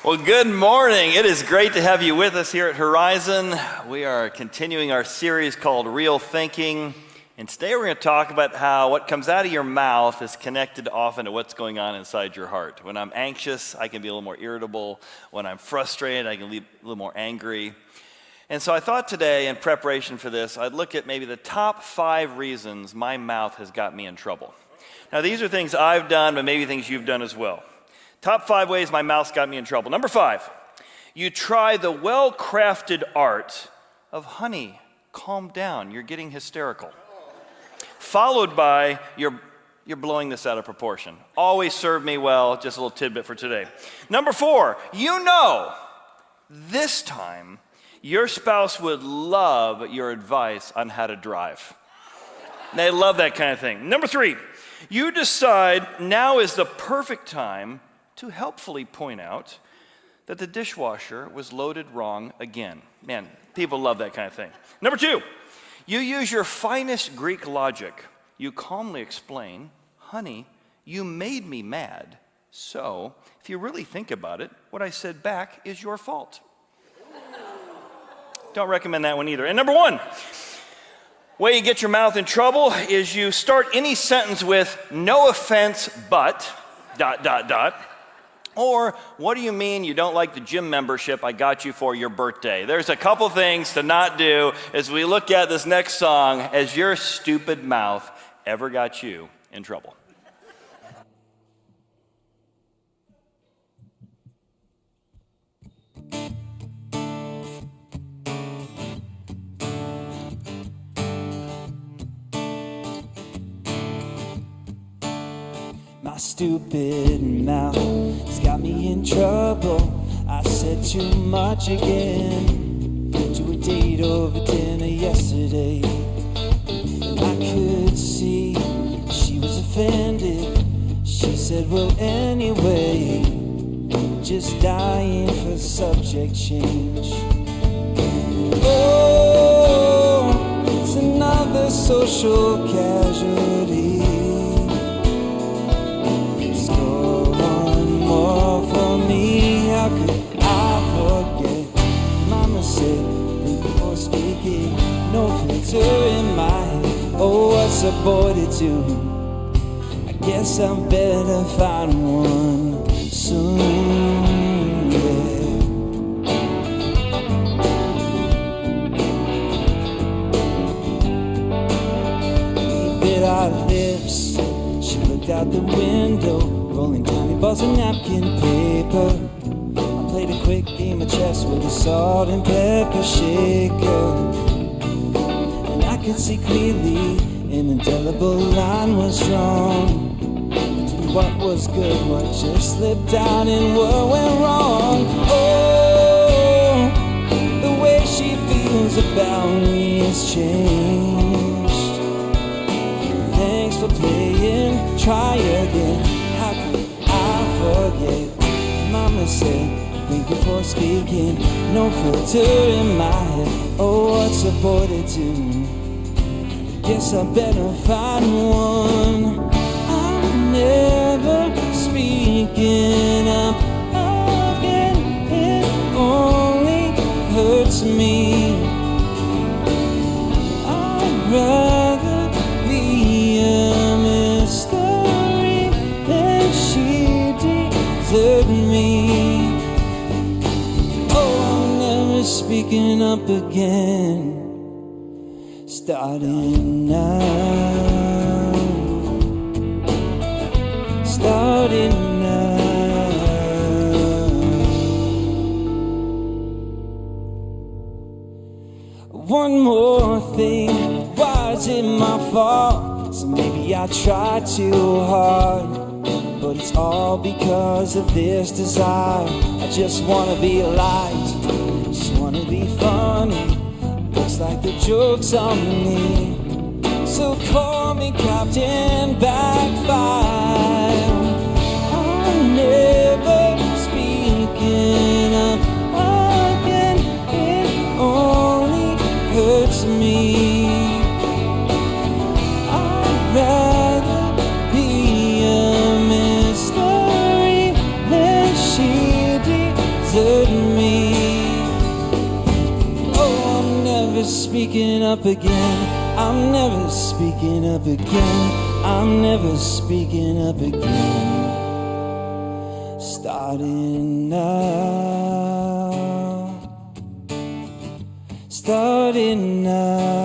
Well, good morning. It is great to have you with us here at Horizon. We are continuing our series called Real Thinking. And today we're going to talk about how what comes out of your mouth is connected often to what's going on inside your heart. When I'm anxious, I can be a little more irritable. When I'm frustrated, I can be a little more angry. And so I thought today, in preparation for this, I'd look at maybe the top 5 reasons my mouth has got me in trouble. Now, these are things I've done, but maybe things you've done as well. Top 5 ways my mouth's got me in trouble. Number 5, you try the well-crafted art of honey, calm down, you're getting hysterical. Followed by, you're blowing this out of proportion. Always serve me well, just a little tidbit for today. Number 4, you know, this time, your spouse would love your advice on how to drive. They love that kind of thing. Number 3, you decide now is the perfect time to helpfully point out that the dishwasher was loaded wrong again. Man, people love that kind of thing. Number 2, you use your finest Greek logic. You calmly explain, honey, you made me mad. So, if you really think about it, what I said back is your fault. Don't recommend that one either. And number 1, way you get your mouth in trouble is you start any sentence with, no offense, but, ... Or, what do you mean you don't like the gym membership I got you for your birthday? There's a couple things to not do as we look at this next song, Has Your Stupid Mouth Ever Got You in Trouble? My stupid mouth has got me in trouble. I said too much again to a date over dinner yesterday. And I could see she was offended. She said, well, anyway, just dying for subject change. Oh, it's another social casualty. How could I forget? Mama said, think before speaking, no filter in my head. Oh, what's a boy to do? I guess I better find one soon, yeah. We bit our lips. She looked out the window, rolling tiny balls of napkin paper. Played a quick game of chess with a salt and pepper shaker. And I could see clearly an indelible line was drawn between what was good, what just slipped out, and what went wrong. Oh, the way she feels about me has changed. Thanks for playing, try again. How could I forget? Mama said, think before speaking, no filter in my head. Oh, what's a boy to do? Guess I better find one. I'm never speaking up again. It only hurts me. I'd rather be a mystery than she deserved me. Speaking up again, starting now, starting now. One more thing, why is it my fault? So maybe I tried too hard, but it's all because of this desire. I just wanna be liked, just wanna be funny. Looks like the joke's on me, so call me Captain Backfire. I'm never speaking up again. It only hurts me. I'd rather be a mystery than she speaking up again. I'm never speaking up again. I'm never speaking up again. Starting now. Starting now.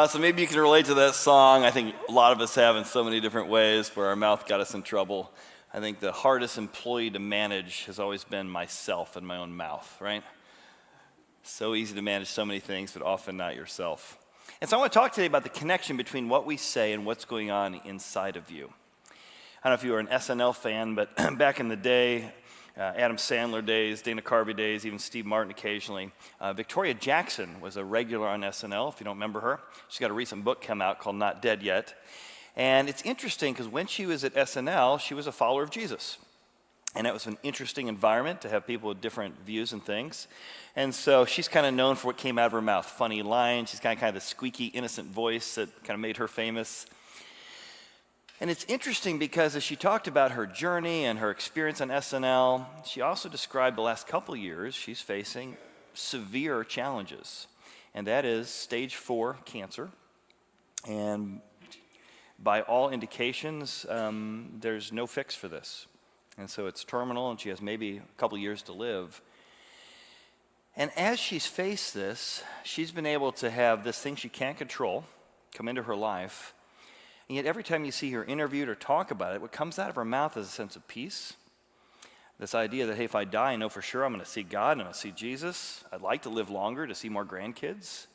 So maybe you can relate to that song. I think a lot of us have in so many different ways where our mouth got us in trouble. I think the hardest employee to manage has always been myself and my own mouth, right? So easy to manage so many things, but often not yourself. And so I want to talk today about the connection between what we say and what's going on inside of you. I don't know if you were an SNL fan, but back in the day, Adam Sandler days, Dana Carvey days, even Steve Martin occasionally. Victoria Jackson was a regular on SNL, if you don't remember her. She's got a recent book come out called Not Dead Yet. And it's interesting because when she was at SNL, she was a follower of Jesus. And it was an interesting environment to have people with different views and things. And so she's kind of known for what came out of her mouth, funny lines. She's got kind of the squeaky, innocent voice that kind of made her famous. And it's interesting because as she talked about her journey and her experience on SNL, she also described the last couple years she's facing severe challenges. And that is stage 4 cancer. And by all indications, there's no fix for this. And so it's terminal and she has maybe a couple years to live. And as she's faced this, she's been able to have this thing she can't control come into her life. And yet every time you see her interviewed or talk about it, what comes out of her mouth is a sense of peace. This idea that, hey, if I die, I know for sure I'm going to see God and I'm going to see Jesus. I'd like to live longer to see more grandkids.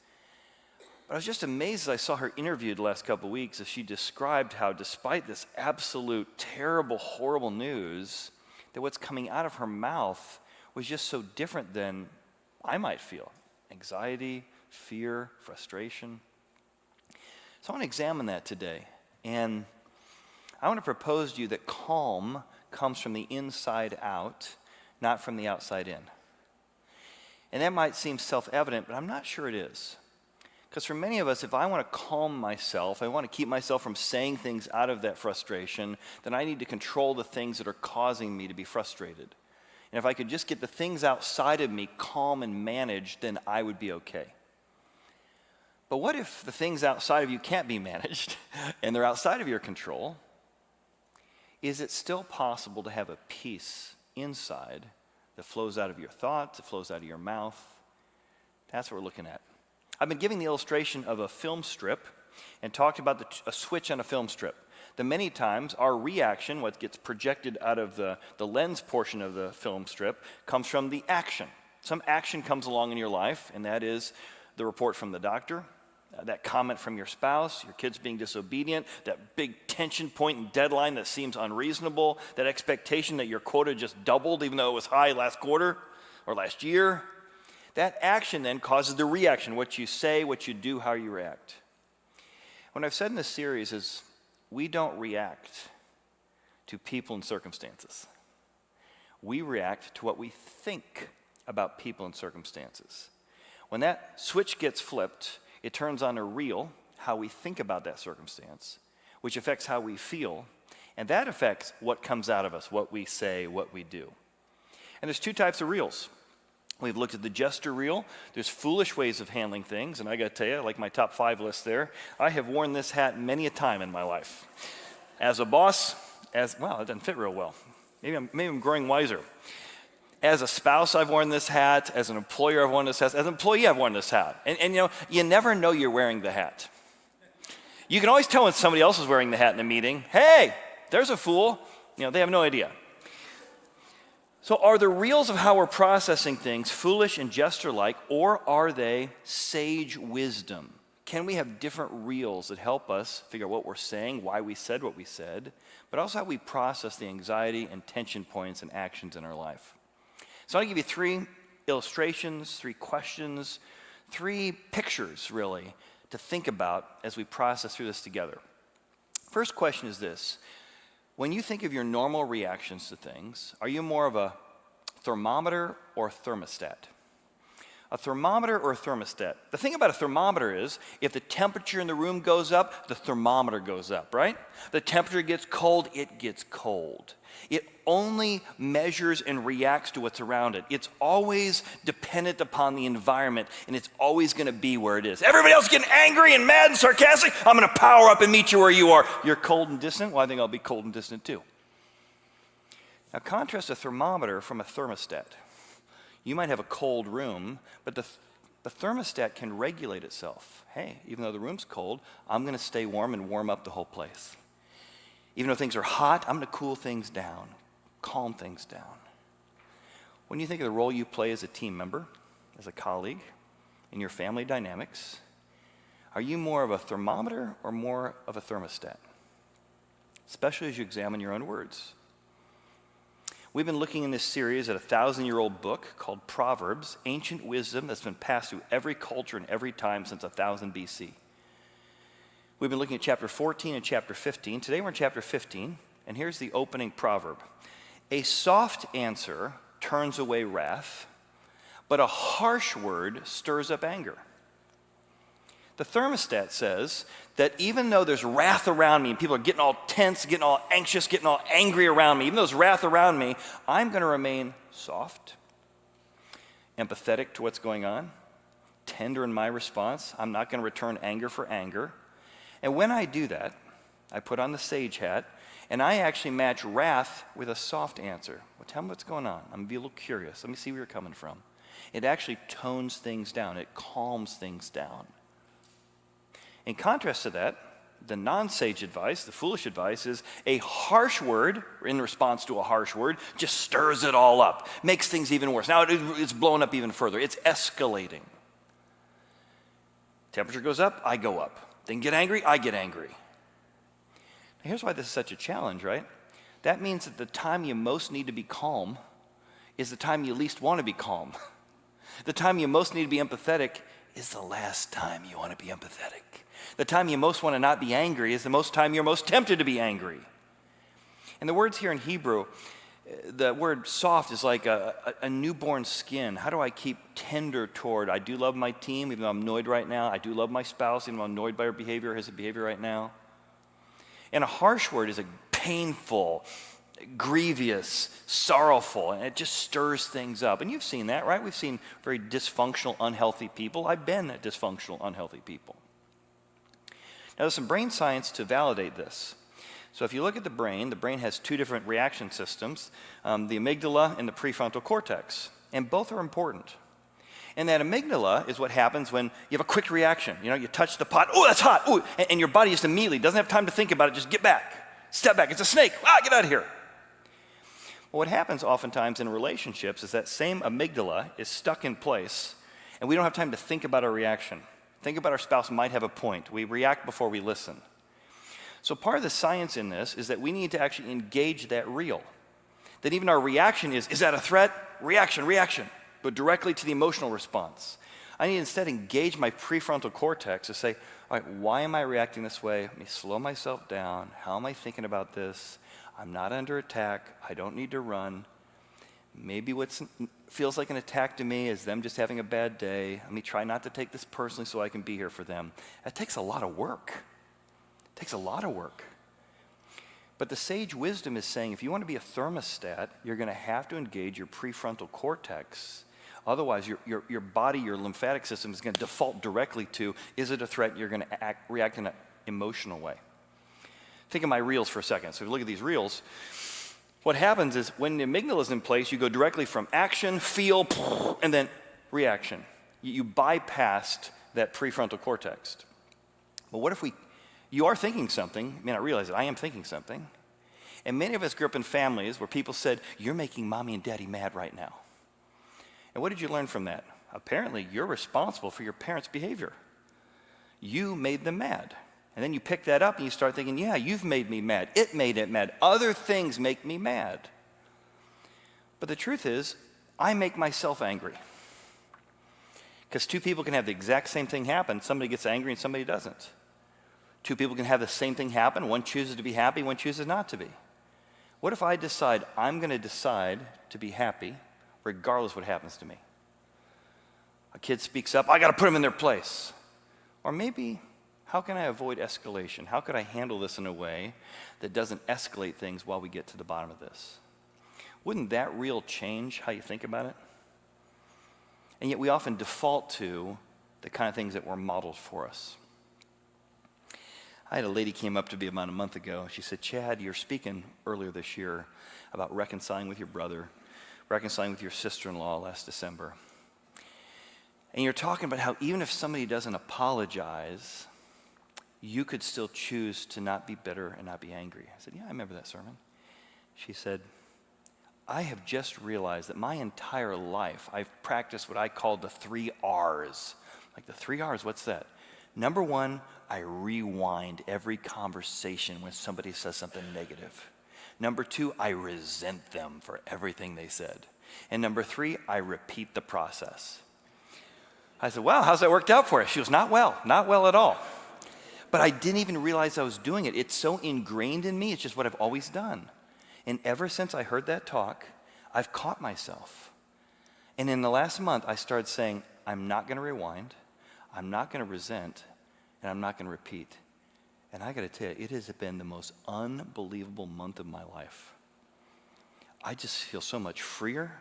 But I was just amazed as I saw her interviewed the last couple of weeks as she described how despite this absolute terrible, horrible news, that what's coming out of her mouth was just so different than I might feel. Anxiety, fear, frustration. So I want to examine that today. And I want to propose to you that calm comes from the inside out, not from the outside in. And that might seem self-evident, but I'm not sure it is. Because for many of us, if I want to calm myself, I want to keep myself from saying things out of that frustration, then I need to control the things that are causing me to be frustrated. And if I could just get the things outside of me calm and managed, then I would be okay. But what if the things outside of you can't be managed and they're outside of your control? Is it still possible to have a peace inside that flows out of your thoughts, that flows out of your mouth? That's what we're looking at. I've been giving the illustration of a film strip and talked about a switch on a film strip. That many times our reaction, what gets projected out of the lens portion of the film strip, comes from the action. Some action comes along in your life, and that is the report from the doctor, that comment from your spouse, your kids being disobedient, that big tension point and deadline that seems unreasonable, that expectation that your quota just doubled even though it was high last quarter or last year. That action then causes the reaction, what you say, what you do, how you react. What I've said in this series is we don't react to people and circumstances. We react to what we think about people and circumstances. When that switch gets flipped, it turns on a reel, how we think about that circumstance, which affects how we feel, and that affects what comes out of us, what we say, what we do. And there's 2 types of reels. We've looked at the jester reel. There's foolish ways of handling things, and I got to tell you, like my top 5 list there, I have worn this hat many a time in my life. As a boss, it doesn't fit real well. Maybe I'm growing wiser. As a spouse, I've worn this hat. As an employer, I've worn this hat. As an employee, I've worn this hat. And you never know you're wearing the hat. You can always tell when somebody else is wearing the hat in a meeting. Hey, there's a fool. They have no idea. So are the reels of how we're processing things foolish and jester-like, or are they sage wisdom? Can we have different reels that help us figure out what we're saying, why we said what we said, but also how we process the anxiety and tension points and actions in our life? So I'll give you 3 illustrations, 3 questions, 3 pictures, really, to think about as we process through this together. First question is this. When you think of your normal reactions to things, are you more of a thermometer or a thermostat? A thermometer or a thermostat? The thing about a thermometer is, if the temperature in the room goes up, the thermometer goes up, right? The temperature gets cold, it gets cold. It only measures and reacts to what's around it. It's always dependent upon the environment, and it's always going to be where it is. Everybody else getting angry and mad and sarcastic, I'm going to power up and meet you where you are. You're cold and distant? Well, I think I'll be cold and distant too. Now contrast a thermometer from a thermostat. You might have a cold room, but the thermostat can regulate itself. Hey, even though the room's cold, I'm going to stay warm and warm up the whole place. Even though things are hot, I'm going to cool things down, calm things down. When you think of the role you play as a team member, as a colleague, in your family dynamics, are you more of a thermometer or more of a thermostat? Especially as you examine your own words. We've been looking in this series at a 1,000-year-old book called Proverbs, ancient wisdom that's been passed through every culture and every time since 1000 BC. We've been looking at chapter 14 and chapter 15. Today we're in chapter 15, and here's the opening proverb. A soft answer turns away wrath, but a harsh word stirs up anger. The thermostat says that even though there's wrath around me and people are getting all tense, getting all anxious, getting all angry around me, even though there's wrath around me, I'm going to remain soft, empathetic to what's going on, tender in my response. I'm not going to return anger for anger. And when I do that, I put on the sage hat, and I actually match wrath with a soft answer. Well, tell me what's going on. I'm going to be a little curious. Let me see where you're coming from. It actually tones things down. It calms things down. In contrast to that, the non-sage advice, the foolish advice, is a harsh word, in response to a harsh word, just stirs it all up, makes things even worse. Now it's blowing up even further. It's escalating. Temperature goes up, I go up. They get angry, I get angry. Now here's why this is such a challenge, right? That means that the time you most need to be calm is the time you least want to be calm. The time you most need to be empathetic is the last time you want to be empathetic. The time you most want to not be angry is the most time you're most tempted to be angry. And the words here in Hebrew, the word soft is like a newborn skin. How do I keep tender toward? I do love my team, even though I'm annoyed right now. I do love my spouse, even though I'm annoyed by her behavior, his behavior right now. And a harsh word is a painful, grievous, sorrowful, and it just stirs things up. And you've seen that, right? We've seen very dysfunctional, unhealthy people. I've been dysfunctional, unhealthy people. Now, there's some brain science to validate this. So if you look at the brain has two different reaction systems, the amygdala and the prefrontal cortex, and both are important. And that amygdala is what happens when you have a quick reaction. You know, you touch the pot, oh, that's hot, ooh, and your body just immediately doesn't have time to think about it, just get back, step back, it's a snake, get out of here. Well, what happens oftentimes in relationships is that same amygdala is stuck in place, and we don't have time to think about our reaction. Think about our spouse might have a point. We react before we listen. So part of the science in this is that we need to actually engage that reel. That even our reaction is that a threat? Reaction, but directly to the emotional response. I need to instead engage my prefrontal cortex to say, all right, why am I reacting this way? Let me slow myself down. How am I thinking about this? I'm not under attack. I don't need to run. Maybe what feels like an attack to me is them just having a bad day. Let me try not to take this personally so I can be here for them. That takes a lot of work. It takes a lot of work. But the sage wisdom is saying if you want to be a thermostat, you're going to have to engage your prefrontal cortex. Otherwise, your body, your lymphatic system is going to default directly to, is it a threat? You're going to react in an emotional way. Think of my reels for a second. So if you look at these reels, what happens is when the amygdala is in place, you go directly from action, feel, and then reaction. You bypassed that prefrontal cortex. But what if you are thinking something, you may not realize it, I am thinking something, and many of us grew up in families where people said, you're making mommy and daddy mad right now. And what did you learn from that? Apparently, you're responsible for your parents' behavior. You made them mad. And then you pick that up and you start thinking, yeah, you've made me mad. It made it mad. Other things make me mad. But the truth is, I make myself angry. Because two people can have the exact same thing happen. Somebody gets angry and somebody doesn't. Two people can have the same thing happen. One chooses to be happy, one chooses not to be. What if I decide I'm going to decide to be happy regardless of what happens to me? A kid speaks up, I got to put them in their place. Or maybe, how can I avoid escalation? How could I handle this in a way that doesn't escalate things while we get to the bottom of this? Wouldn't that real change how you think about it? And yet we often default to the kind of things that were modeled for us. I had a lady came up to me about a month ago. She said, Chad, you're speaking earlier this year about reconciling with your brother, reconciling with your sister-in-law last December. And you're talking about how even if somebody doesn't apologize, you could still choose to not be bitter and not be angry. I said, yeah, I remember that sermon. She said, I have just realized that my entire life I've practiced what I call the 3 R's. Like the 3 R's, what's that? Number 1, I rewind every conversation when somebody says something negative. Number 2, I resent them for everything they said. And number 3, I repeat the process. I said, wow, how's that worked out for you? She goes, not well at all. But I didn't even realize I was doing it. It's so ingrained in me, it's just what I've always done. And ever since I heard that talk, I've caught myself. And in the last month, I started saying, I'm not going to rewind, I'm not going to resent, and I'm not going to repeat. And I got to tell you, it has been the most unbelievable month of my life. I just feel so much freer.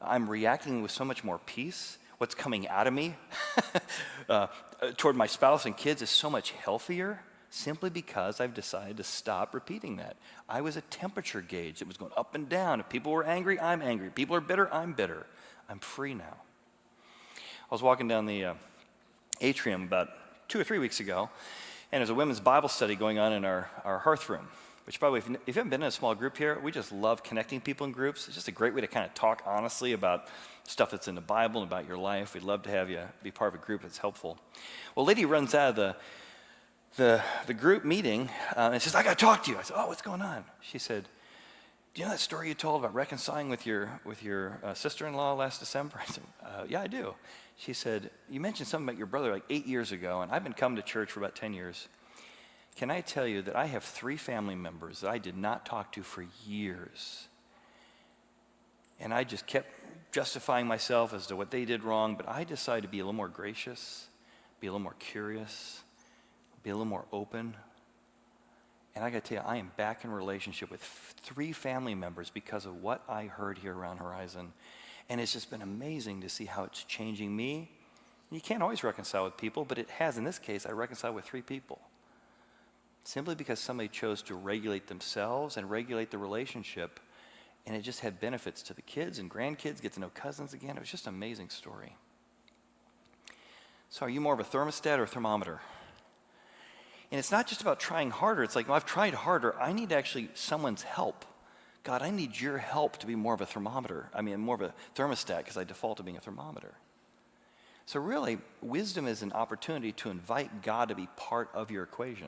I'm reacting with so much more peace. What's coming out of me toward my spouse and kids is so much healthier simply because I've decided to stop repeating that. I was a temperature gauge. It was going up and down. If people were angry, I'm angry. People are bitter, I'm bitter. I'm free now. I was walking down the atrium about 2 or 3 weeks ago, and there's a women's Bible study going on in our hearth room, which, by the way, if you haven't been in a small group here, we just love connecting people in groups. It's just a great way to kind of talk honestly about stuff that's in the Bible and about your life. We'd love to have you be part of a group that's helpful. Well, a lady runs out of the group meeting and says, I got to talk to you. I said, oh, what's going on? She said, do you know that story you told about reconciling with your sister-in-law last December? I said, yeah, I do. She said, you mentioned something about your brother like 8 years ago, and I've been coming to church for about 10 years. Can I tell you that I have 3 family members that I did not talk to for years? And I just kept justifying myself as to what they did wrong, but I decided to be a little more gracious, be a little more curious, be a little more open. And I got to tell you, I am back in relationship with 3 family members because of what I heard here around Horizon. And it's just been amazing to see how it's changing me. You can't always reconcile with people, but it has. In this case, I reconcile with 3 people. Simply because somebody chose to regulate themselves and regulate the relationship, and it just had benefits to the kids and grandkids, get to know cousins again. It was just an amazing story. So are you more of a thermostat or a thermometer? And it's not just about trying harder. It's like, well, I've tried harder. I need actually someone's help. God, I need your help to be more of a thermometer. I mean, more of a thermostat because I default to being a thermometer. So really, wisdom is an opportunity to invite God to be part of your equation,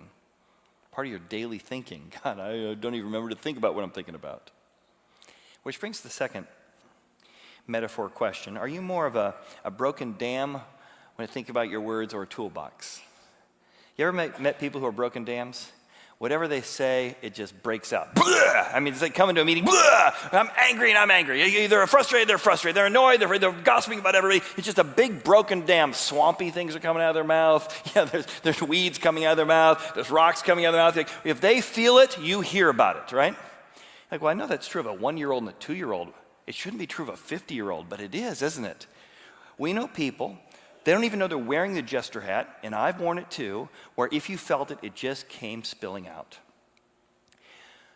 part of your daily thinking. God, I don't even remember to think about what I'm thinking about. Which brings to the second metaphor question. Are you more of a broken dam when you think about your words or a toolbox? You ever met people who are broken dams? Whatever they say, it just breaks out. Blah! I mean, it's like coming to a meeting. Blah! I'm angry and I'm angry. They're frustrated, they're frustrated. They're annoyed, they're gossiping about everybody. It's just a big broken dam. Swampy things are coming out of their mouth. Yeah, there's weeds coming out of their mouth. There's rocks coming out of their mouth. If they feel it, you hear about it, right? Like, well, I know that's true of a 1-year-old and a 2-year-old. It shouldn't be true of a 50-year-old, but it is, isn't it? We know people, they don't even know they're wearing the jester hat, and I've worn it too, where if you felt it, it just came spilling out.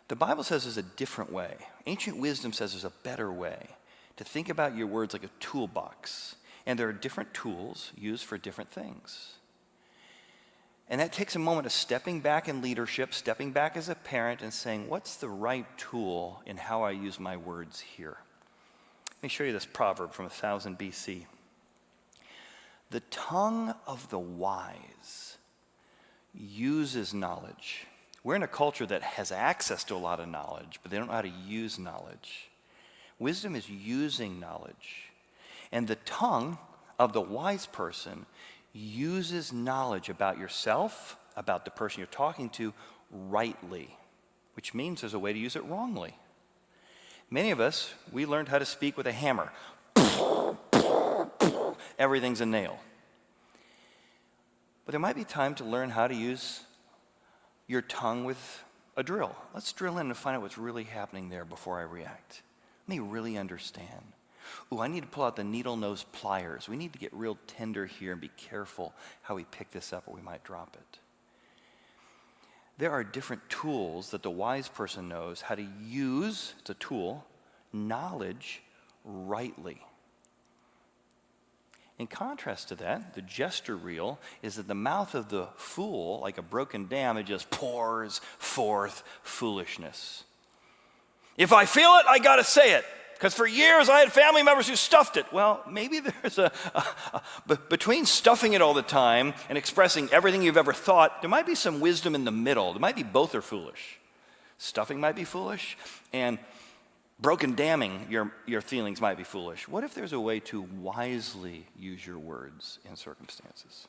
The Bible says there's a different way. Ancient wisdom says there's a better way to think about your words like a toolbox. And there are different tools used for different things. And that takes a moment of stepping back in leadership, stepping back as a parent and saying, what's the right tool in how I use my words here? Let me show you this proverb from 1000 BC. The tongue of the wise uses knowledge. We're in a culture that has access to a lot of knowledge, but they don't know how to use knowledge. Wisdom is using knowledge. And the tongue of the wise person uses knowledge about yourself, about the person you're talking to, rightly, which means there's a way to use it wrongly. Many of us, we learned how to speak with a hammer. everything's a nail. But there might be time to learn how to use your tongue with a drill. Let's drill in and find out what's really happening there before I react. Let me really understand. Ooh, I need to pull out the needle nose pliers. We need to get real tender here and be careful how we pick this up or we might drop it. There are different tools that the wise person knows how to use, it's a tool, knowledge rightly. In contrast to that, the jester reel is that the mouth of the fool, like a broken dam, it just pours forth foolishness. If I feel it, I got to say it. Because for years I had family members who stuffed it. Well, maybe there's between stuffing it all the time and expressing everything you've ever thought, there might be some wisdom in the middle. There might be both are foolish. Stuffing might be foolish, and broken damming your feelings might be foolish. What if there's a way to wisely use your words in circumstances?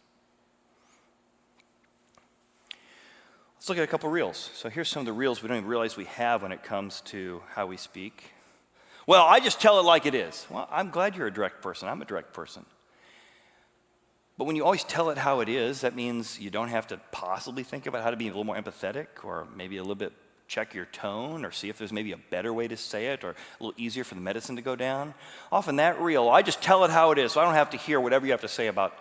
Let's look at a couple reels. So here's some of the reels we don't even realize we have when it comes to how we speak. Well, I just tell it like it is. Well, I'm glad you're a direct person. I'm a direct person. But when you always tell it how it is, that means you don't have to possibly think about how to be a little more empathetic or maybe a little bit check your tone or see if there's maybe a better way to say it or a little easier for the medicine to go down. Often that reel, I just tell it how it is so I don't have to hear whatever you have to say about.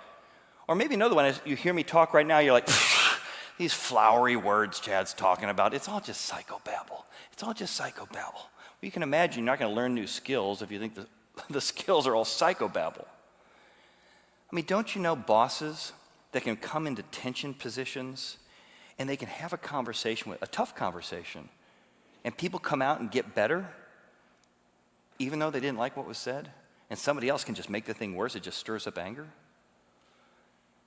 Or maybe another one is you hear me talk right now, you're like, these flowery words Chad's talking about, it's all just psychobabble. It's all just psychobabble. You can imagine you're not going to learn new skills if you think the skills are all psychobabble. I mean, don't you know bosses that can come into tension positions and they can have a conversation, a tough conversation, and people come out and get better even though they didn't like what was said, and somebody else can just make the thing worse, it just stirs up anger?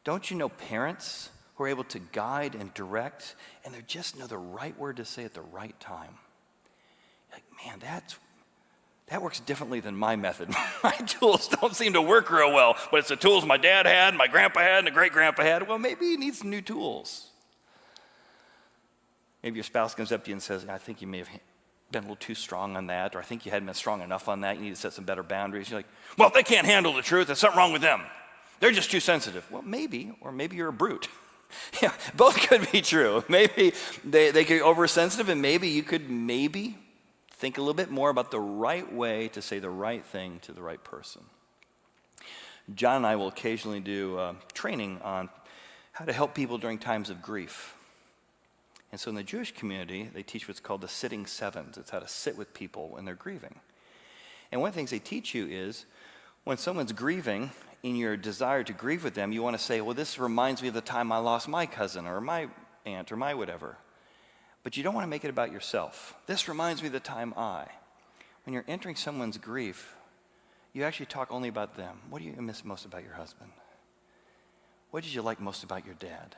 Don't you know parents who are able to guide and direct and they just know the right word to say at the right time? Like, man, that works differently than my method. My tools don't seem to work real well, but it's the tools my dad had, my grandpa had, and the great-grandpa had. Well, maybe you need some new tools. Maybe your spouse comes up to you and says, I think you may have been a little too strong on that, or I think you hadn't been strong enough on that. You need to set some better boundaries. You're like, well, they can't handle the truth. There's something wrong with them. They're just too sensitive. Well, maybe, or maybe you're a brute. Yeah, both could be true. Maybe they could be oversensitive, and maybe you could think a little bit more about the right way to say the right thing to the right person. John and I will occasionally do training on how to help people during times of grief. And so in the Jewish community, they teach what's called the sitting sevens. It's how to sit with people when they're grieving. And one of the things they teach you is when someone's grieving, in your desire to grieve with them, you want to say, well, this reminds me of the time I lost my cousin or my aunt or my whatever. But you don't want to make it about yourself. This reminds me of the time When you're entering someone's grief, you actually talk only about them. What do you miss most about your husband? What did you like most about your dad?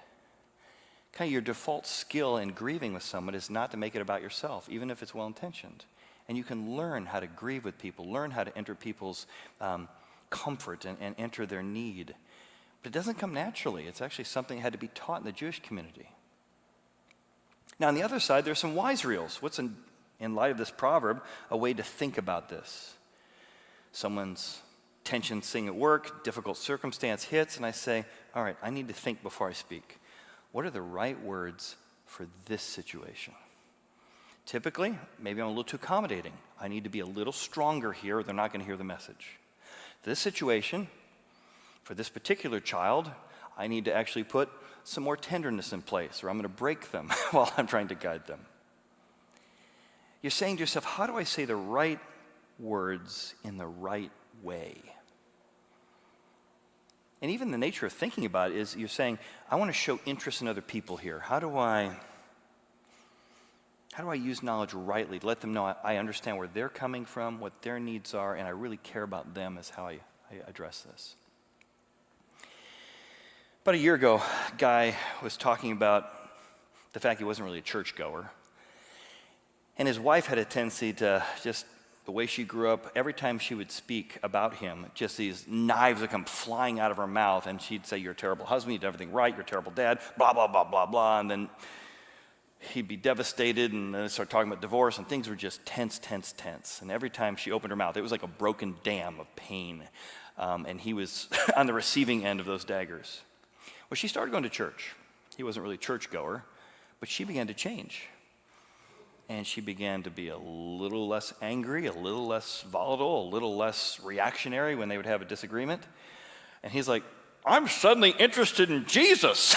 Kind of your default skill in grieving with someone is not to make it about yourself, even if it's well-intentioned. And you can learn how to grieve with people, learn how to enter people's comfort and enter their need. But it doesn't come naturally. It's actually something that had to be taught in the Jewish community. Now, on the other side, there's some wise reels. What's, in light of this proverb, a way to think about this? Someone's tension sitting at work, difficult circumstance hits, and I say, all right, I need to think before I speak. What are the right words for this situation? Typically, maybe I'm a little too accommodating. I need to be a little stronger here or they're not going to hear the message. This situation, for this particular child, I need to actually put some more tenderness in place or I'm going to break them while I'm trying to guide them. You're saying to yourself, how do I say the right words in the right way? And even the nature of thinking about it is you're saying, I want to show interest in other people here. How do I use knowledge rightly to let them know I understand where they're coming from, what their needs are, and I really care about them is how I address this. About a year ago, a guy was talking about the fact he wasn't really a churchgoer. And his wife had a tendency to just, the way she grew up, every time she would speak about him, just these knives would come flying out of her mouth, and she'd say, you're a terrible husband, you did everything right, you're a terrible dad, blah, blah, blah, blah, blah, and then he'd be devastated and then start talking about divorce, and things were just tense. And every time she opened her mouth, it was like a broken dam of pain. and he was on the receiving end of those daggers. Well, she started going to church. He wasn't really a churchgoer, but she began to change. And she began to be a little less angry, a little less volatile, a little less reactionary when they would have a disagreement. And he's like, I'm suddenly interested in Jesus.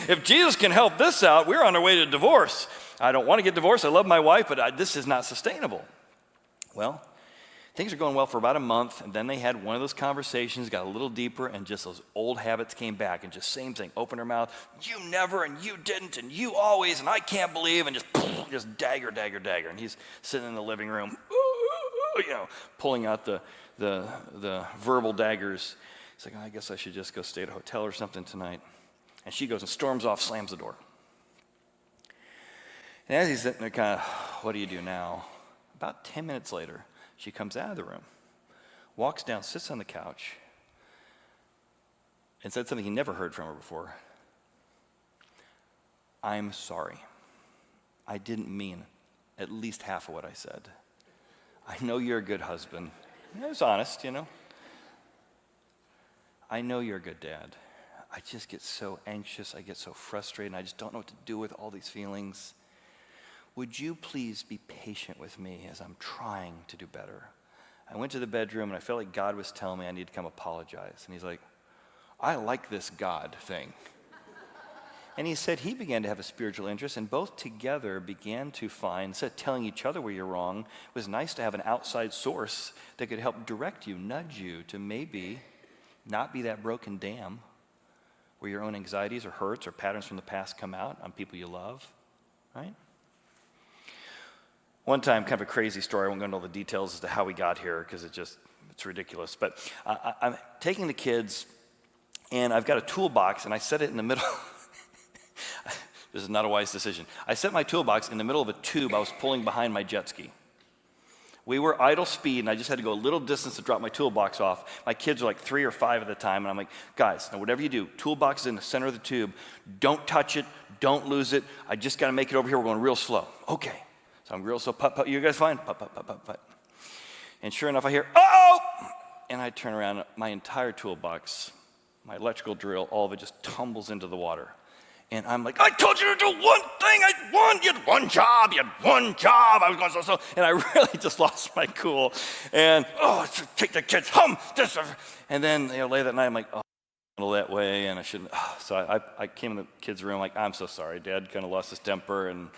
If Jesus can help this out, we're on our way to divorce. I don't want to get divorced. I love my wife, but this is not sustainable. Well, things are going well for about a month, and then they had one of those conversations, got a little deeper, and just those old habits came back, and just same thing, open her mouth, you never, and you didn't, and you always, and I can't believe, and just dagger, dagger, dagger. And he's sitting in the living room, pulling out the verbal daggers. He's like, I guess I should just go stay at a hotel or something tonight. And she goes and storms off, slams the door. And as he's sitting there kind of, what do you do now? About 10 minutes later, she comes out of the room, walks down, sits on the couch, and said something he never heard from her before. I'm sorry. I didn't mean at least half of what I said. I know you're a good husband. I was honest, I know you're a good dad. I just get so anxious, I get so frustrated, and I just don't know what to do with all these feelings. Would you please be patient with me as I'm trying to do better? I went to the bedroom and I felt like God was telling me I need to come apologize. And he's like, I like this God thing. And he said he began to have a spiritual interest, and both together began to find, instead of telling each other where you're wrong, it was nice to have an outside source that could help direct you, nudge you to maybe not be that broken dam where your own anxieties or hurts or patterns from the past come out on people you love, right? One time, kind of a crazy story, I won't go into all the details as to how we got here because it's ridiculous, but I'm taking the kids and I've got a toolbox and I set it in the middle. This is not a wise decision. I set my toolbox in the middle of a tube I was pulling behind my jet ski. We were idle speed, and I just had to go a little distance to drop my toolbox off. My kids are like 3 or 5 at the time, and I'm like, guys, now whatever you do, toolbox is in the center of the tube. Don't touch it. Don't lose it. I just got to make it over here. We're going real slow. Okay. So I'm real slow. Putt, putt. You guys fine? Putt, putt, putt, putt, putt. And sure enough, I hear, uh-oh! And I turn around, my entire toolbox, my electrical drill, all of it just tumbles into the water. And I'm like, I told you to do one thing. You had one job. I was going so slow. And I really just lost my cool. And, take the kids home. And then, later that night, I'm like, that way. And I shouldn't. So I came in the kids' room like, I'm so sorry. Dad kind of lost his temper. And,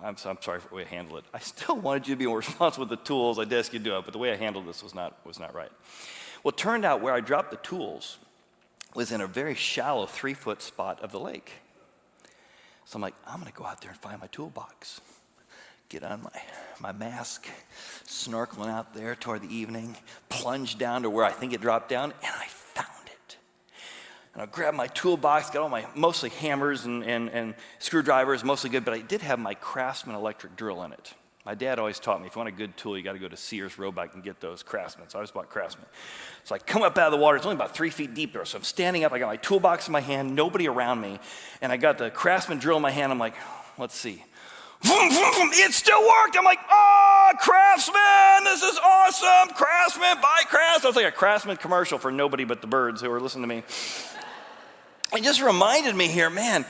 I'm sorry for the way I handled it. I still wanted you to be more responsible with the tools. I did ask you to do it. But the way I handled this was not right. Well, it turned out where I dropped the tools was in a very shallow 3-foot spot of the lake. So I'm like, I'm going to go out there and find my toolbox. Get on my mask, snorkeling out there toward the evening, plunge down to where I think it dropped down, and I found it. And I grabbed my toolbox, got all my mostly hammers and screwdrivers, mostly good, but I did have my Craftsman electric drill in it. My dad always taught me, if you want a good tool, you got to go to Sears, Roebuck, and get those Craftsman. So I just bought Craftsman. So I come up out of the water. It's only about 3 feet deep there. So I'm standing up. I got my toolbox in my hand, nobody around me. And I got the Craftsman drill in my hand. I'm like, let's see. Vroom, vroom, vroom. It still worked. I'm like, Craftsman, this is awesome. Craftsman, buy Craftsman. It was like a Craftsman commercial for nobody but the birds who were listening to me. It just reminded me here, man,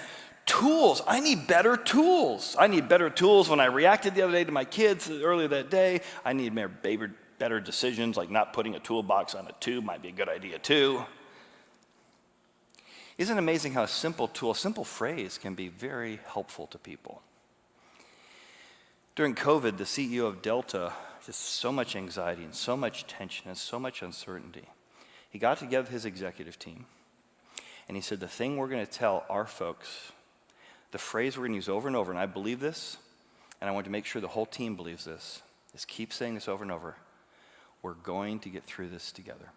tools. I need better tools. I need better tools when I reacted the other day to my kids earlier that day. I need better decisions, like not putting a toolbox on a tube might be a good idea too. Isn't it amazing how a simple tool, a simple phrase can be very helpful to people? During COVID, the CEO of Delta, just so much anxiety and so much tension and so much uncertainty. He got together with his executive team and he said, the thing we're going to tell our folks, the phrase we're going to use over and over, and I believe this, and I want to make sure the whole team believes this, is keep saying this over and over. We're going to get through this together.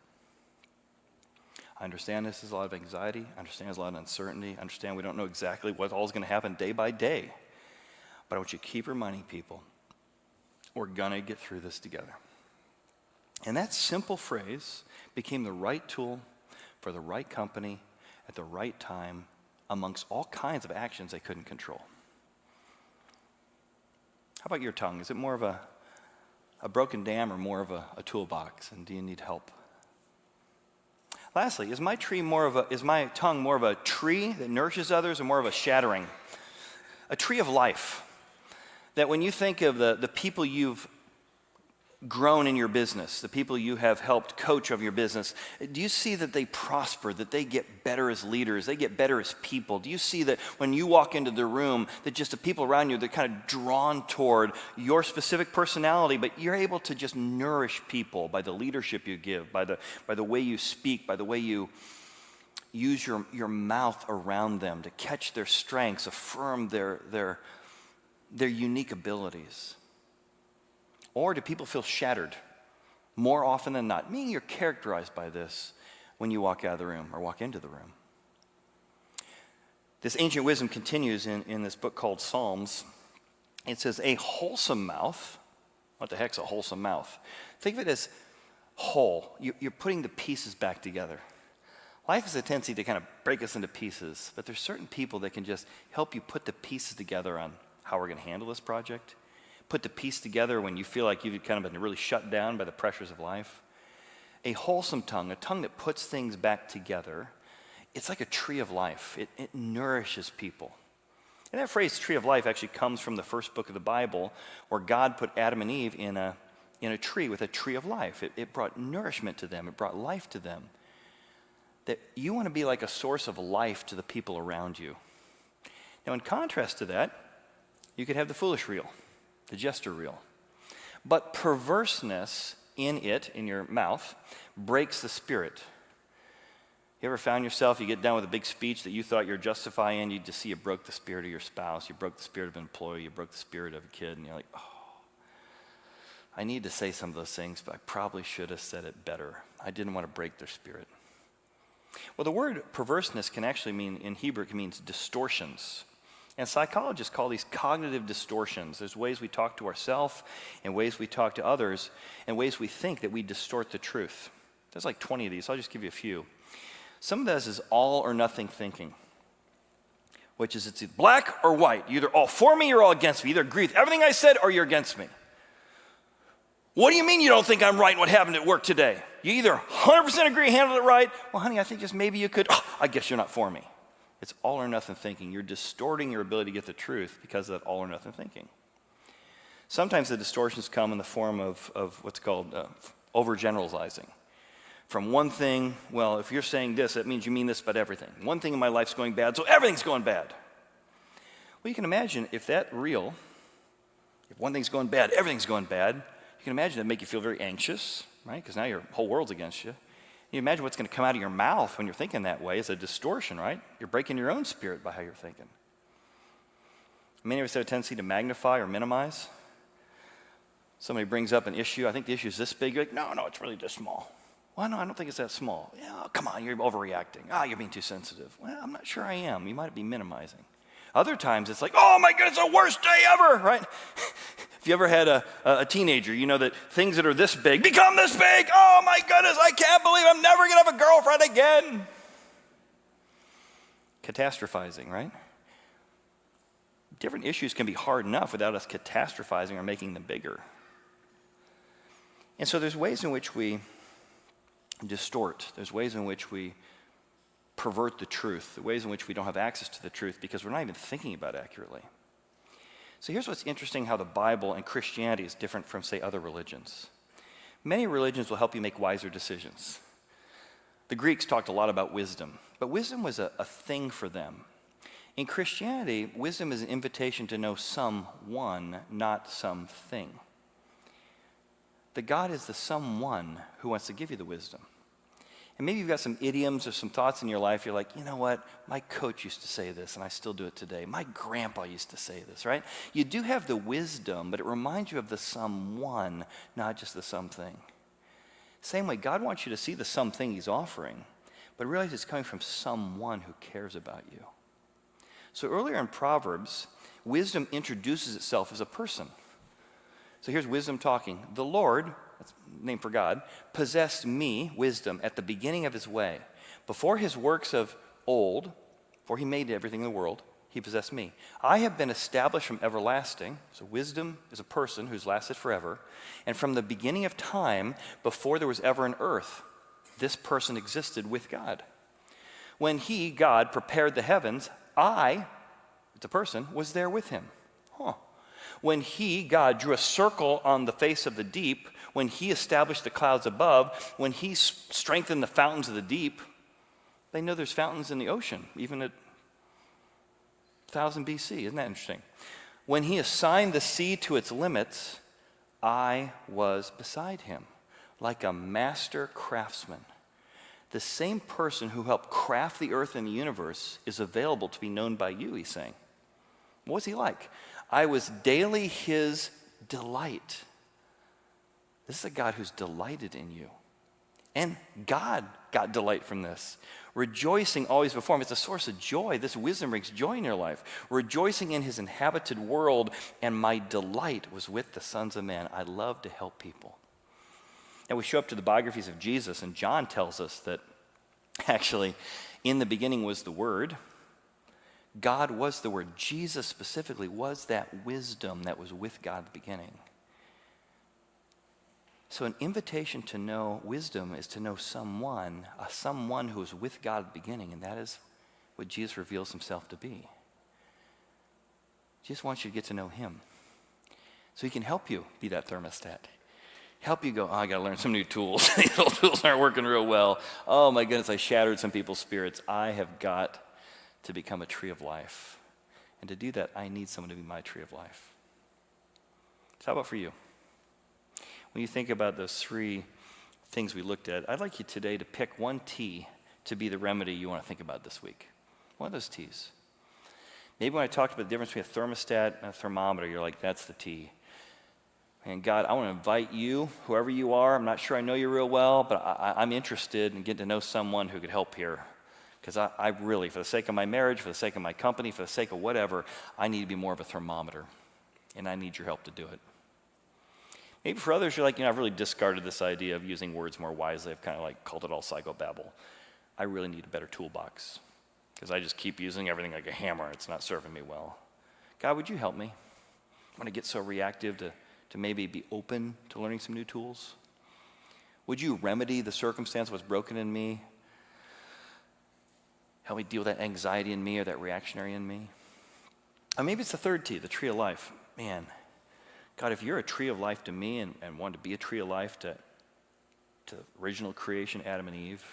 I understand this is a lot of anxiety. I understand there's a lot of uncertainty. I understand we don't know exactly what all is going to happen day by day. But I want you to keep reminding people, we're going to get through this together. And that simple phrase became the right tool for the right company at the right time, amongst all kinds of actions they couldn't control. How about your tongue? Is it more of a broken dam or more of a toolbox? And do you need help Lastly, is my tongue more of a tree that nourishes others or more of a shattering? A tree of life. That when you think of the people you've grown in your business, the people you have helped coach of your business, do you see that they prosper, that they get better as leaders, they get better as people? Do you see that when you walk into the room, that just the people around you, they're kind of drawn toward your specific personality, but you're able to just nourish people by the leadership you give, by the way you speak, by the way you use your mouth around them to catch their strengths, affirm their unique abilities? Or do people feel shattered more often than not? Meaning you're characterized by this when you walk out of the room or walk into the room. This ancient wisdom continues in this book called Psalms. It says, a wholesome mouth. What the heck's a wholesome mouth? Think of it as whole. You're putting the pieces back together. Life has a tendency to kind of break us into pieces, but there's certain people that can just help you put the pieces together on how we're going to handle this project. Put the piece together when you feel like you've kind of been really shut down by the pressures of life. A wholesome tongue, a tongue that puts things back together, it's like a tree of life. It nourishes people. And that phrase, tree of life, actually comes from the first book of the Bible, where God put Adam and Eve in a tree with a tree of life. It brought nourishment to them. It brought life to them. That you want to be like a source of life to the people around you. Now, in contrast to that, you could have the foolish reel. The jester reel. But perverseness in your mouth, breaks the spirit. You ever found yourself, you get done with a big speech that you thought you're justified in, you just see you broke the spirit of your spouse, you broke the spirit of an employee, you broke the spirit of a kid, and you're like, oh, I need to say some of those things, but I probably should have said it better. I didn't want to break their spirit. Well, the word perverseness can actually mean, in Hebrew, it means distortions. And psychologists call these cognitive distortions. There's ways we talk to ourselves and ways we talk to others and ways we think that we distort the truth. There's like 20 of these. I'll just give you a few. Some of this is all or nothing thinking, which is it's black or white. You're either all for me or all against me. You either agree with everything I said or you're against me. What do you mean you don't think I'm right in what happened at work today? You either 100% agree, handled it right. Well, honey, I think just maybe you could. Oh, I guess you're not for me. It's all or nothing thinking. You're distorting your ability to get the truth because of that all or nothing thinking. Sometimes the distortions come in the form of what's called overgeneralizing. From one thing, well, if you're saying this, that means you mean this about everything. One thing in my life's going bad, so everything's going bad. Well, you can imagine if one thing's going bad, everything's going bad, you can imagine that'd make you feel very anxious, right? Because now your whole world's against you. You imagine what's going to come out of your mouth when you're thinking that way is a distortion, right? You're breaking your own spirit by how you're thinking. Many of us have a tendency to magnify or minimize. Somebody brings up an issue. I think the issue is this big. You're like, no, it's really this small. Well, no, I don't think it's that small. Yeah, come on, you're overreacting. You're being too sensitive. Well, I'm not sure I am. You might be minimizing. Other times it's like, oh my goodness, the worst day ever, right? If you ever had a teenager, you know that things that are this big become this big. Oh my goodness, I can't believe I'm never going to have a girlfriend again. Catastrophizing, right? Different issues can be hard enough without us catastrophizing or making them bigger. And so there's ways in which we distort. There's ways in which we pervert the truth, the ways in which we don't have access to the truth because we're not even thinking about it accurately. So here's what's interesting, how the Bible and Christianity is different from, say, other religions. Many religions will help you make wiser decisions. The Greeks talked a lot about wisdom, but wisdom was a thing for them. In Christianity, wisdom is an invitation to know someone, not something. That God is the someone who wants to give you the wisdom. And maybe you've got some idioms or some thoughts in your life. You're like, you know what? My coach used to say this, and I still do it today. My grandpa used to say this, right? You do have the wisdom, but it reminds you of the someone, not just the something. Same way, God wants you to see the something he's offering, but realize it's coming from someone who cares about you. So earlier in Proverbs, wisdom introduces itself as a person. So here's wisdom talking. The Lord, that's the name for God, possessed me, wisdom, at the beginning of his way. Before his works of old, before he made everything in the world, he possessed me. I have been established from everlasting. So wisdom is a person who's lasted forever. And from the beginning of time, before there was ever an earth. this person existed with God. When he, God, prepared the heavens, I, the person, was there with him. When he, God, drew a circle on the face of the deep, when he established the clouds above, when he strengthened the fountains of the deep, they know there's fountains in the ocean, even at 1000 BC. Isn't that interesting? When he assigned the sea to its limits, I was beside him, like a master craftsman. The same person who helped craft the earth and the universe is available to be known by you, he's saying. What was he like? I was daily his delight. This is a God who's delighted in you. And God got delight from this. Rejoicing always before him. It's a source of joy. This wisdom brings joy in your life. Rejoicing in his inhabited world, and my delight was with the sons of men. I love to help people. And we show up to the biographies of Jesus, and John tells us that actually in the beginning was the Word. God was the Word. Jesus specifically was that wisdom that was with God at the beginning. So an invitation to know wisdom is to know someone who was with God at the beginning, and that is what Jesus reveals himself to be. Jesus wants you to get to know him so he can help you be that thermostat. Help you go, I got to learn some new tools. These old tools aren't working real well. Oh my goodness, I shattered some people's spirits. I have got to become a tree of life. And to do that, I need someone to be my tree of life. So how about for you? When you think about those three things we looked at, I'd like you today to pick one T to be the remedy you want to think about this week. One of those T's. Maybe when I talked about the difference between a thermostat and a thermometer, you're like, that's the T. And God, I want to invite you, whoever you are. I'm not sure I know you real well, but I'm interested in getting to know someone who could help here. Because I really, for the sake of my marriage, for the sake of my company, for the sake of whatever, I need to be more of a thermometer. And I need your help to do it. Maybe for others, you're like, I've really discarded this idea of using words more wisely. I've kind of like called it all psychobabble. I really need a better toolbox because I just keep using everything like a hammer. It's not serving me well. God, would you help me? I want to get so reactive to maybe be open to learning some new tools. Would you remedy the circumstance of what's broken in me? Help me deal with that anxiety in me or that reactionary in me. Or maybe it's the third T, the tree of life. Man, God, if you're a tree of life to me and want to be a tree of life to original creation, Adam and Eve,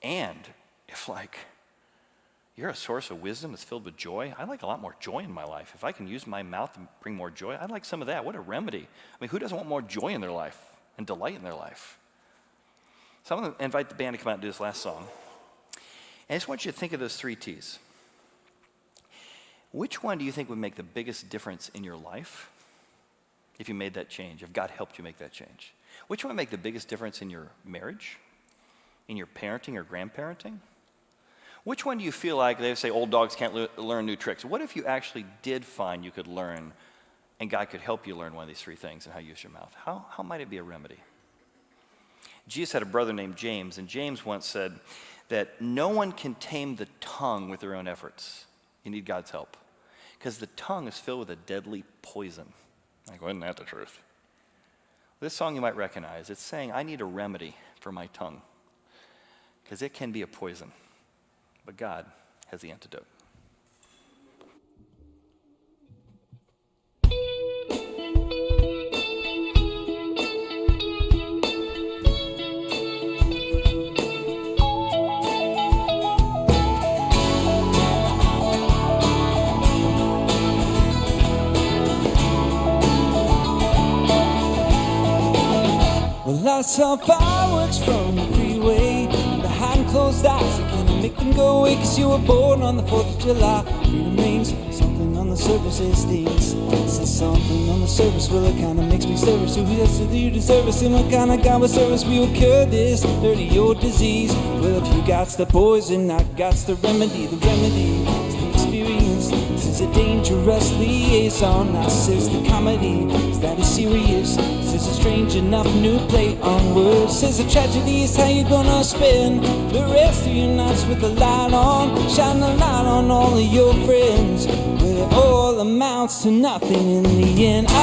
and if you're a source of wisdom that's filled with joy, I'd like a lot more joy in my life. If I can use my mouth to bring more joy, I'd like some of that. What a remedy. I mean, who doesn't want more joy in their life and delight in their life? So I'm going to invite the band to come out and do this last song. And I just want you to think of those three T's. Which one do you think would make the biggest difference in your life if you made that change, if God helped you make that change? Which one would make the biggest difference in your marriage, in your parenting or grandparenting? Which one do you feel like, they say old dogs can't learn new tricks. What if you actually did find you could learn and God could help you learn one of these three things and how you use your mouth? How might it be a remedy? Jesus had a brother named James, and James once said that no one can tame the tongue with their own efforts. You need God's help. Because the tongue is filled with a deadly poison. Isn't that the truth? This song you might recognize. It's saying, I need a remedy for my tongue. Because it can be a poison. But God has the antidote. Well, I saw fireworks from the freeway. Behind closed eyes, I can't make them go away. 'Cause you were born on the 4th of July. Freedom means something on the surface, it stings. Says something on the surface, well, it kinda makes me nervous. Who else do you deserve us? And what kind of God with service will cure this dirty old disease? Well, if you got the poison, I got the remedy. The remedy is the experience. This is a dangerous liaison. I says the comedy, is that is serious? Says a strange enough new play on words. Says a tragedy is how you gonna spend the rest of your nights with the light on. Shine the light on all of your friends. But it all amounts to nothing in the end. I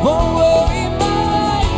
won't worry my life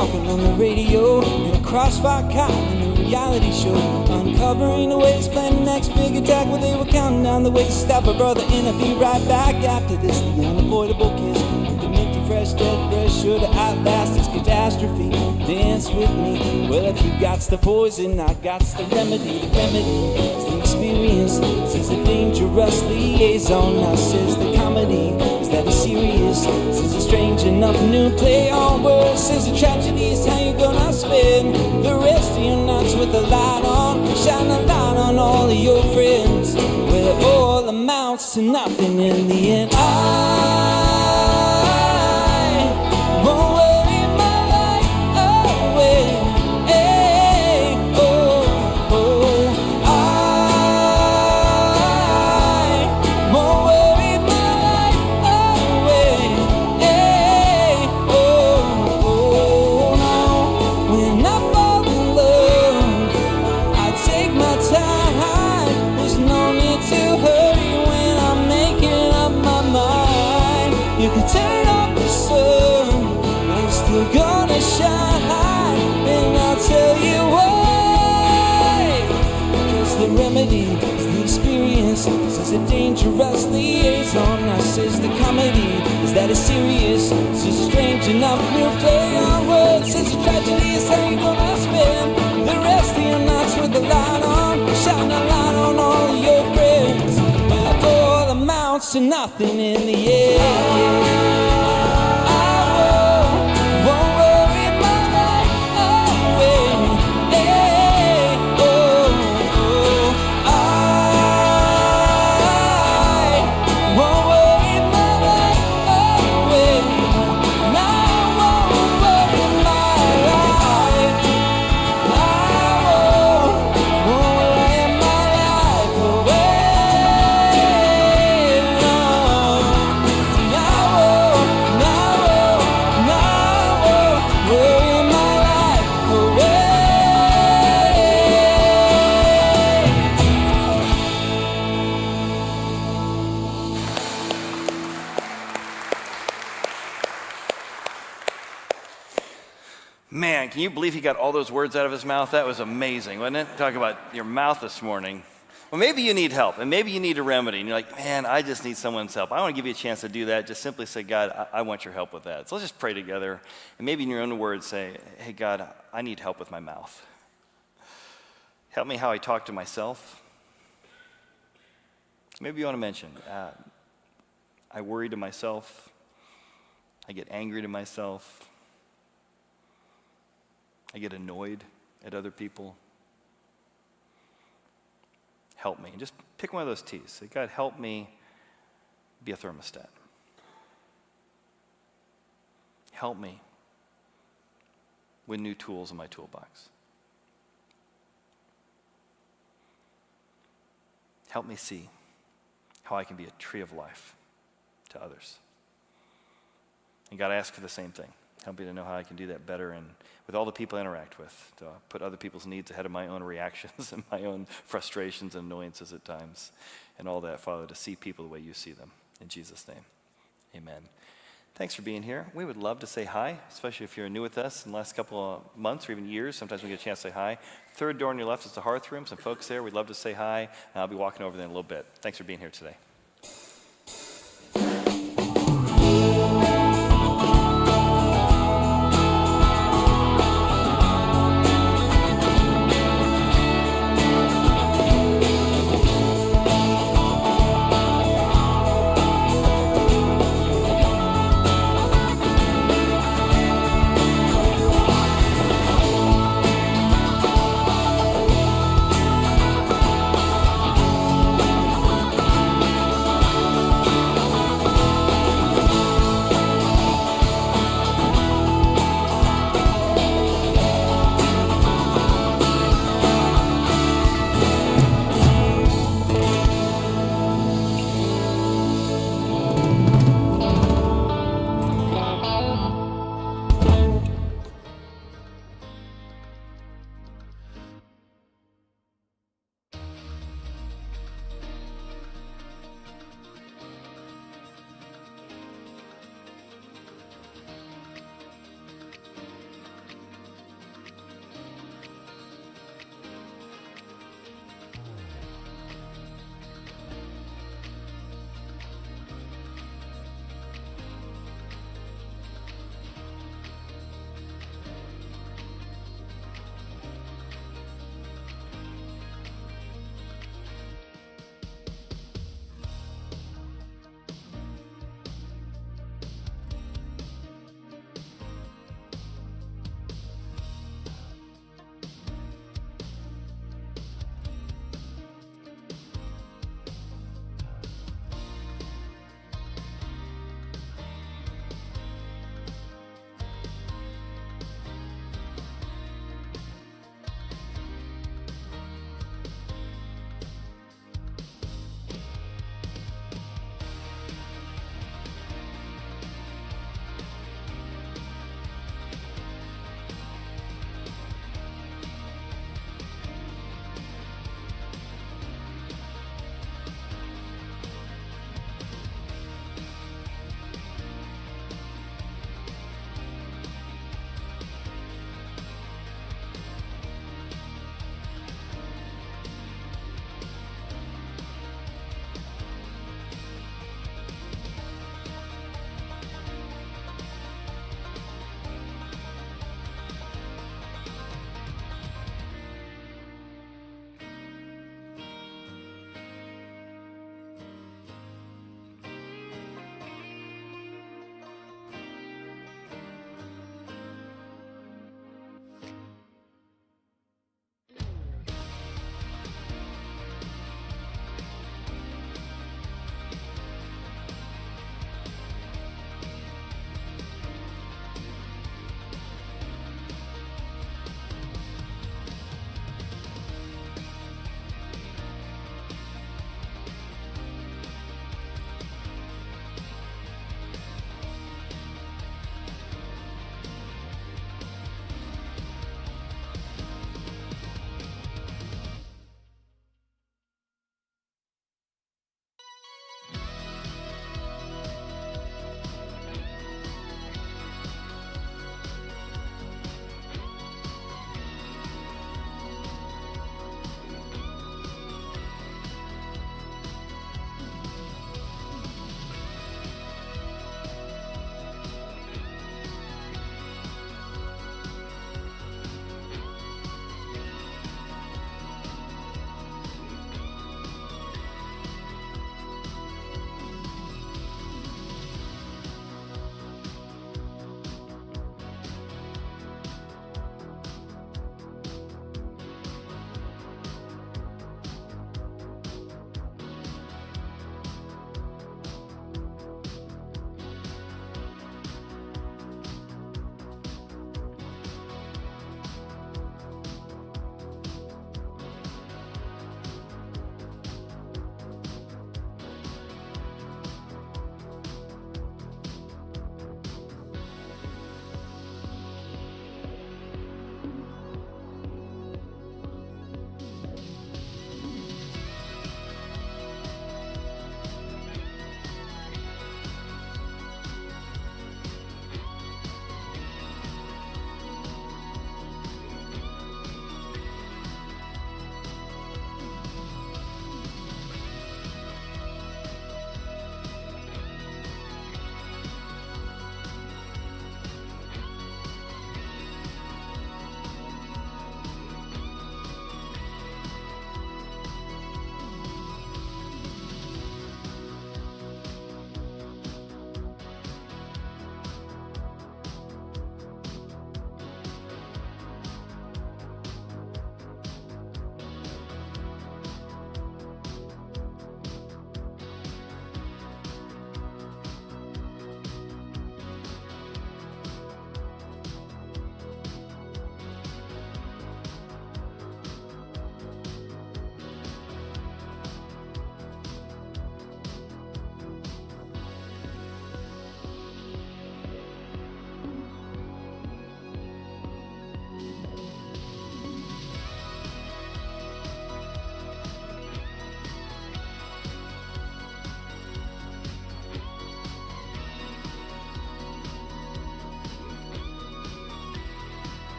talking on the radio, in a crossfire cop in a reality show, uncovering the ways, planning the next big attack, where they were counting down the ways to stop a brother, and I'll be right back after this. The unavoidable kiss, with the minty fresh dead breath, sure to outlast its catastrophe. Dance with me. Well, if you got the poison, I got the remedy. The remedy is the experience. Says a dangerous liaison. Now says the comedy is that it's serious. Says a strange enough new play on words. Says the tragedy is how you gonna spend the rest of your nights with the light on. Shine a light on all of your friends. Well, it all amounts to nothing in the end. I won't worry my life away. Hey, oh, oh. I won't worry my life away. Hey, oh, oh, no. When I fall in love, I take my time. There's no need to hurry when I'm making up my mind. You can turn off the sun, but I'm still gonna shine. And I'll tell you why. Because the remedy is the experience. Says a dangerous liaison. Now says the comedy is that it's serious. Says strange enough new play on words. Says the tragedy is how you gonna spend the rest of your nights with the light on. Shine a light on all of your friends. But it all amounts to nothing in the end. I won't worry my life away. Hey, oh, oh. I won't worry my life away. And I won't worry my life. I won't worry my life away. No, I won't worry my life away. Man, can you believe he got all those words out of his mouth? That was amazing, wasn't it? Talk about your mouth this morning. Well, maybe you need help, and maybe you need a remedy, and you're like, man, I just need someone's help. I want to give you a chance to do that. Just simply say, God, I want your help with that. So let's just pray together, and maybe in your own words say, hey, God, I need help with my mouth. Help me how I talk to myself. Maybe you want to mention, I worry to myself. I get angry to myself. I get annoyed at other people. Help me. And just pick one of those T's. Say, God, help me be a thermostat. Help me with new tools in my toolbox. Help me see how I can be a tree of life to others. And God, I ask for the same thing. Help me to know how I can do that better and with all the people I interact with, to put other people's needs ahead of my own reactions and my own frustrations and annoyances at times, and all that, Father, to see people the way you see them. In Jesus' name, amen. Thanks for being here. We would love to say hi, especially if you're new with us in the last couple of months or even years. Sometimes we get a chance to say hi. Third door on your left is the hearth room. Some folks there. We'd love to say hi, and I'll be walking over there in a little bit. Thanks for being here today.